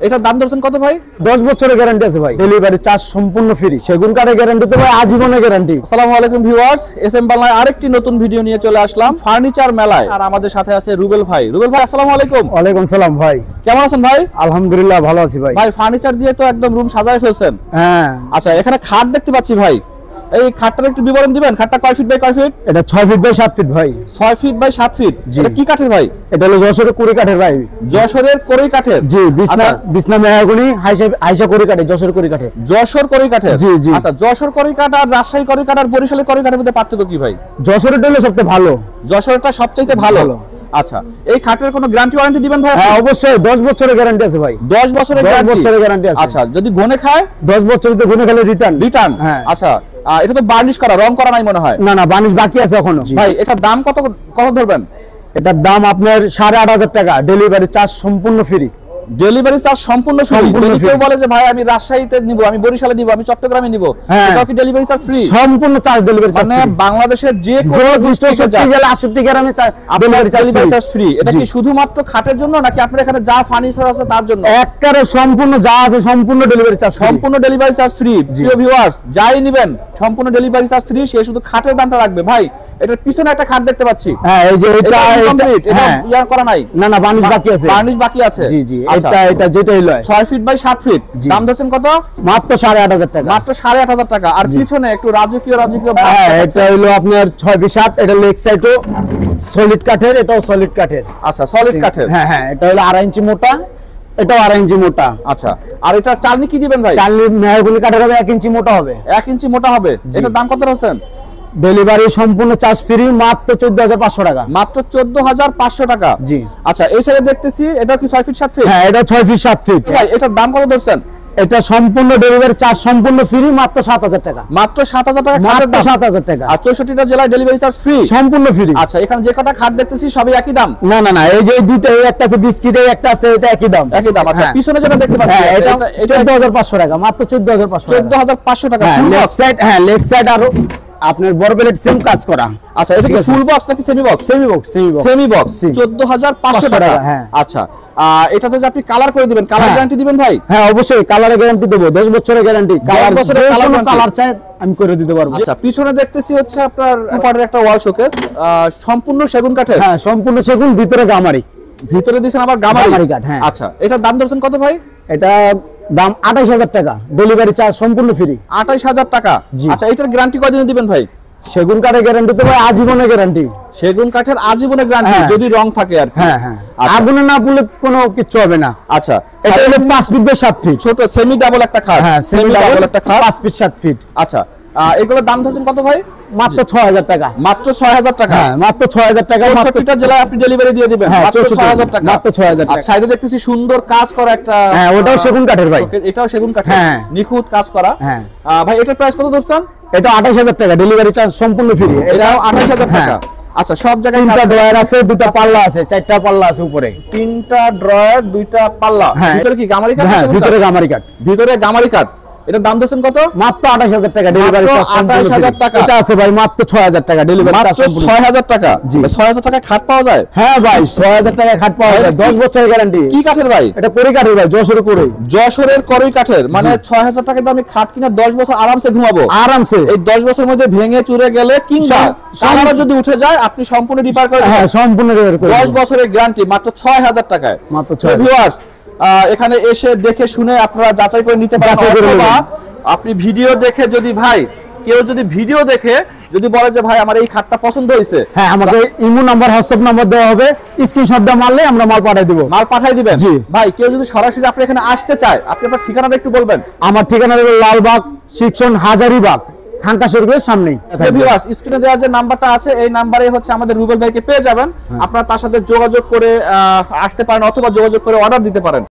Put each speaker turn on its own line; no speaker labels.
এটার দাম ধরছেন কত ভাই?
10 বছরের গ্যারান্টি আছে ভাই, ডেলিভারি চার্জ সম্পূর্ণ ফ্রি, সেগুন কাঠের গ্যারান্টি তো ভাই আজীবনের গ্যারান্টি।
আসসালামু আলাইকুম ভিউয়ার্স, এসএম বাংলায় আরেকটি নতুন ভিডিও নিয়ে চলে আসলাম ফার্নিচার মেলায়। আর আমাদের সাথে আছে রুবেল ভাই। রুবেল ভাই আসসালামু আলাইকুম।
ওয়ালাইকুম সালাম ভাই,
কেমন আছেন ভাই?
আলহামদুলিল্লাহ ভালো আছি ভাই।
ভাই ফার্নিচার দিয়ে তো একদম রুম সাজায় ফেলছেন।
হ্যাঁ
আচ্ছা, এখানে খাট দেখতে পাচ্ছি ভাই, এই খাটটার একটু বিবরণ দিবেন। খাটটা কয় ফিট বাই কয় ফিট?
এটা 6 ফিট বাই 7 ফিট ভাই।
6 ফিট বাই 7 ফিট।
জি।
এটা কি কাঠের ভাই?
এটা হলো যশোরের কুড়ি কাঠের ভাই।
যশোরের কোরই কাঠের?
জি, বিছনা
আচ্ছা।
বিছনা মেহগনি হাইসা কুড়ি কাঠের, যশোর কুড়ি কাঠের।
যশোর কোরই কাঠের?
জি জি।
আচ্ছা, যশোর কোরই কাঠ আর রাজশাহী কোরই কাঠ আর বরিশালের কোরই কাঠের মধ্যে পার্থক্য কি ভাই?
যশোরের হলো সবচেয়ে ভালো।
যশোরটা সবচাইতে ভালো। আচ্ছা, এই খাটের কোনো গ্যারান্টি ওয়ারেন্টি দিবেন ভাই?
হ্যাঁ অবশ্যই, 10 বছরের গ্যারান্টি আছে ভাই।
10 বছরের
10
গ্যারান্টি?
বছরের গ্যারান্টি আছে।
আচ্ছা, যদি ঘনে খায়?
10 বছরের তো গুনে খেলে রিটার্ন।
রিটার্ন?
হ্যাঁ।
আচ্ছা, এটা তো বার্নিশ করা, রং করা নাই মনে হয়।
না না, বানিশ বাকি আছে এখনো
ভাই এটার দাম কত কত ধরবেন?
এটার দাম আপনার 8,500 টাকা, ডেলিভারি চার্জ সম্পূর্ণ ফ্রি।
ডেলিভারি চার্জ সম্পূর্ণ ফ্রি?
সম্পূর্ণ
যদি
free।
কেউ বলে যে ভাই আমি রাজশাহীতে নিব, আমি বরিশালে নিব, আমি চট্টগ্রামে নিব,
হ্যাঁ।
এটাও কি ডেলিভারি চার্জ ফ্রি?
সম্পূর্ণ চার্জ, ডেলিভারি চার্জ
মানে বাংলাদেশের যে কোনো ডিস্ট্রিক্টে যান,
68 গ্রামে
ডেলিভারি
ডেলিভারি
চার্জ ফ্রি। এটা
জি।
কি শুধুমাত্র খাটের জন্য নাকি আপনার এখানে যা ফার্নিচার আছে তার জন্য?
একবারে সম্পূর্ণ যা আছে সম্পূর্ণ ডেলিভারি চার্জ,
সম্পূর্ণ ডেলিভারি চার্জ ফ্রি। প্রিয় ভিউয়ার্স, যাই নেবেন সম্পূর্ণ ডেলিভারি চার্জ ফ্রি, সে শুধু খাটের দামটা রাখবে। ভাই এটার পিছনে একটা খাট দেখতে পাচ্ছি।
হ্যাঁ এই যে এটা
কমপ্লিট, এটা
হ্যাঁ।
ইয়ার করা নাই?
না না, বানিশ বাকি আছে।
বার্নিশ বাকি আছে।
জি জি,
আচ্ছা,
এটা যেটাই লয়
6 ফিট বাই 7 ফিট।
জি।
দাম ধরছেন কত?
মাত্র 8,500 টাকা।
মাত্র 8,500 টাকা। আর পিছনে একটু রাজকীয় ভাব
হ্যাঁ,
দেখাচ্ছে।
এটা হলো আপনার 6 বাই 7, এটা লেগ সাইডও সলিড কাঠের, এটাও সলিড কাঠের।
আচ্ছা, সলিড কাঠের।
হ্যাঁ হ্যাঁ, এটা হলো 2.5 ইঞ্চি মোটা, এটাও 2.5 ইঞ্চি মোটা।
আচ্ছা, আর এটা চালনি কি দিবেন ভাই?
চালনি মেহগনি কাঠের হবে 1 ইঞ্চি মোটা হবে।
1 ইঞ্চি মোটা হবে। এটার দাম কত রাখছেন?
ডেলিভারি সম্পূর্ণ চার্জ ফ্রি, মাত্র 14,500 টাকা।
মাত্র 14,500 টাকা।
জি।
আচ্ছা, এই সাইডে দেখতেছি এটা কি 6 ফিট 7 ফিট?
হ্যাঁ, এটা 6 ফিট 7 ফিট।
ভাই এটার দাম কত ধরছেন?
এটা সম্পূর্ণ ডেলিভারি চার্জ সম্পূর্ণ ফ্রি, মাত্র 7,000 টাকা।
মাত্র 7,000 টাকা খাটের
মাত্র
দাম।
7,000 টাকা,
আর 64টা জেলায় ডেলিভারি চার্জ ফ্রি,
সম্পূর্ণ ফ্রি।
আচ্ছা, এখানে যে কটা খাট দেখতেছি সবই একই দাম?
না না না, এই যে দুটো, এই একটা আছে বিস্কিট, এই একটা আছে, এটা একই দাম।
একই দাম। আচ্ছা,
হ্যাঁ।
পিছনে যেটা দেখতে পাচ্ছি
হ্যাঁ, এটা
এটা
14,500 টাকা, মাত্র 14,500 টাকা।
14,500 টাকা।
হ্যাঁ,
Full
লেগ
box?
সাইড, হ্যাঁ লেগ সাইড আর আপনার বড় প্লেট সেম কাজ করা।
আচ্ছা, এটা কি
ঠিক আছে।
ফুল বক্স নাকি semi box?
Semi box, semi box.
Semi box.
জি।
14,500 টাকা।
হ্যাঁ।
আচ্ছা, এটাতে যে আপনি কালার করে দিবেন, কালার
হ্যাঁ।
গ্যারান্টি দিবেন ভাই?
হ্যাঁ অবশ্যই, কালারের গ্যারান্টি দেবো, 10 বছরের গ্যারান্টি।
10 বছরের colour guarantee।
কালার চাই আমি করে দিতে পারবো।
আচ্ছা, পিছনে দেখতেছি হচ্ছে আপনার উপরের একটা ওয়াল শোকেস, সম্পূর্ণ সেগুন কাঠের।
হ্যাঁ সম্পূর্ণ সেগুন, ভিতরে গামারি।
ভিতরে দিয়েছেন আবার গামারি
গামারি কাঠ, হ্যাঁ।
আচ্ছা, এটার দাম ধরছেন কত ভাই?
এটা দাম 28,000 টাকা, ডেলিভারি চার্জ সম্পূর্ণ ফ্রি।
28,000 টাকা।
জি।
আচ্ছা, এটার গ্যারান্টি কতদিন দিবেন ভাই?
সেগুন কাঠের গ্যারান্টি তো ভাই আজীবনের গ্যারান্টি।
সেগুন কাঠের আজীবনের গ্যারান্টি,
হ্যাঁ।
যদি রং থাকে আর কি।
হ্যাঁ হ্যাঁ,
আচ্ছা।
আগুনে না পুড়লে কোনো কিছু হবে না।
আচ্ছা,
এটা হলো 5 ফিট বাই 7 ফিট।
ছোট সেমি ডাবল একটা খাট।
হ্যাঁ, সেমি ডাবল
একটা খাট।
5 ফিট 7 ফিট।
আচ্ছা, এগুলোর দাম ধরছেন কত ভাই?
মাত্র 6,000 টাকা।
মাত্র 6,000 টাকা।
হ্যাঁ, মাত্র 6,000 টাকা। মাত্র
64টা জেলায় আপনি ডেলিভারি দিয়ে দিবেন।
হ্যাঁ,
মাত্র 6,000 টাকা।
মাত্র 6,000 টাকা।
আর সাইডে দেখতেছি সুন্দর কাজ করা একটা।
হ্যাঁ, ওটাও সেগুন কাঠের ভাই।
এটাও সেগুন কাঠের।
হ্যাঁ।
নিখুঁত কাজ করা।
হ্যাঁ।
ভাই এটার প্রাইস কত ধরছেন?
এটা 28,000 টাকা, ডেলিভারি চার্জ সম্পূর্ণ ফ্রি।
এটাও 28,000 টাকা। আচ্ছা, সব জায়গায়
3টা ড্রয়ার আছে, 2টা পাল্লা আছে, 4টা পাল্লা আছে উপরে।
3টা ড্রয়ার, 2টা পাল্লা।
হ্যাঁ।
ভিতরে কি গামারি কাঠ?
হ্যাঁ, ভিতরে গামারি কাঠ।
ভিতরে গামারি কাঠ। এটার দাম ধরছেন কত?
মাত্র 28,000 টাকা, ডেলিভারি চার্জ সম্পূর্ণ
28,000
ফ্রি।
টাকা।
এটা আছে ভাই মাত্র 6,000 টাকা, ডেলিভারি চার্জ
মাত্র
সম্পূর্ণ।
6,000 টাকা।
জি।
6,000 টাকায় খাট পাওয়া যায়?
হ্যাঁ ভাই, 6,000 টাকা খাট পাওয়া যায়, 10 বছরের গ্যারান্টি।
কি কাঠের ভাই?
এটা কোরি কাঠের ভাই, যশোর কোরি।
যশোরের করই কাঠের। মানে 6,000 টাকা দামে খাট কিনা 10 বছর আরামসে ঘুমাবো।
আরামসে।
এই 10 বছরের মধ্যে ভেঙে চুরে গেলে কিংবা সারারা যদি উঠে যায় আপনি সম্পূর্ণ রিপেয়ার করে
হ্যাঁ, সম্পূর্ণ রিপেয়ার করে
10
দেব।
বছরের গ্যারান্টি মাত্র 6,000 টাকায়।
মাত্র 6,000।
ভিউয়ার্স, এখানে এসে দেখে শুনে আপনারা যাচাই করে নিতে পারেন।
যাচাই করে
অথবা
নেবেন।
আপনি ভিডিও দেখে যদি ভাই কেউ যদি ভিডিও দেখে যদি বলে যে ভাই আমার এই খাটটা পছন্দ হয়েছে,
হ্যাঁ, আমাকে ইমো নাম্বার, হোয়াটসঅ্যাপ নাম্বার দেওয়া হবে, স্ক্রিনশট দিয়ে মারলে আমরা মাল পাঠিয়ে দেব।
মাল পাঠাই দিবেন।
জি।
ভাই কেউ যদি সরাসরি আপনি এখানে আসতে চায়, আপনি আপনার ঠিকানাটা একটু বলবেন।
আমার ঠিকানা হলো লালবাগ সেকশন হাজারীবাগ, খানকা শরীফের সামনেই।
ভিউয়ার্স, স্ক্রিনে দেওয়া যে নাম্বারটা আছে এই নাম্বারে হচ্ছে আমাদের রুবেল ভাইকে পেয়ে যাবেন। আপনারা তার সাথে যোগাযোগ করে আসতে পারেন অথবা যোগাযোগ করে অর্ডার দিতে পারেন।